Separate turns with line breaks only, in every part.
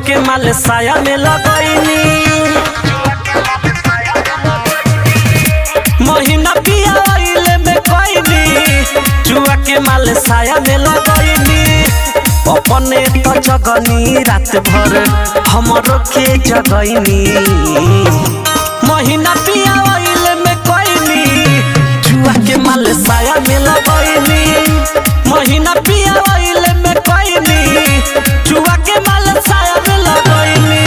के माल साया में लगैनी महीना पिया आइले में कोइनी चुआ के माल साया में लगैनी अपने तो जगनी रात भर हमरो के जगैनी महीना पिया आइले में कोइनी चुआ के माल साया में लगैनी महीना पिया आइले में कोइनी चुआ के माल साया में लगैनी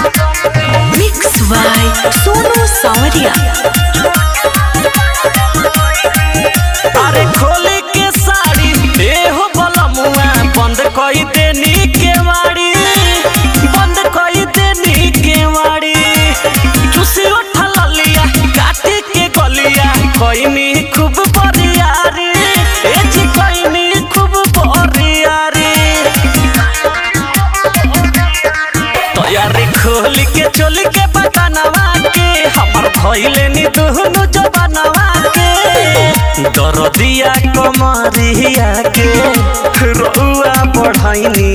मिक्स बाय सोनू सावरिया।
अरे खोले के साड़ी देहो बलमुआ बंद कई देनी केवाड़ी बंद कई देनी केवाड़ी चुसी उठा लिया काटे के गलिया कोइनी खूब बढ़िया रे ए जी कोइनी खूब बढ़िया रे तो यार खोल के चोली के बटनवा के हमर भइले नी दुनु जवानवा के दरदिया कमरिया के रउआ बढ़ाइनी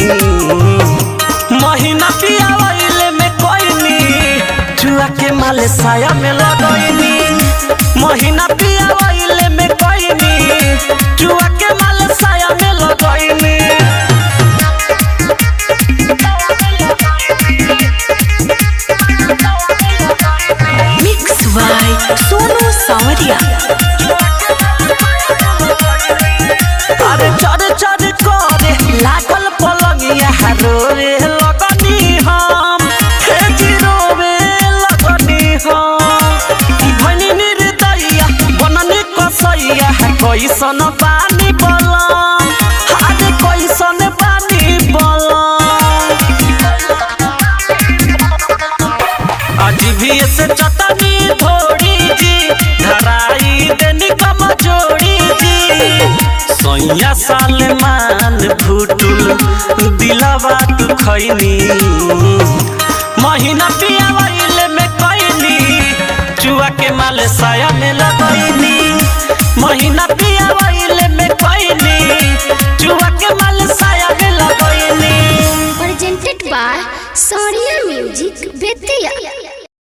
महीना पिया आइले में कोइनी चुआ के माल साया में लगैनी महीना पिया आइले में कोइनी चुआ के माल साया में लगैनी
मिक्स बाय सोनू सावरिया।
अरे चढ़ चढ़ करे लागल पलंगिया रोवे लगनी हम हे जिरोवे लगनी हम भनी निर्दया बननी कसैया कैसन पानी बलम अरे कैसन पानी बलम अजीबी से चटनी थोड़ी जी धराई देनी कमजोरी जी सैया सालमान फुटुल दिलवा तू खैनी महीना पिया आइले में कोइनी चुआ के माल साया में लगैनी महीना पिया आइले में कोइनी चुआ के माल साया में लगैनी
presented by Sonia Music Bethia।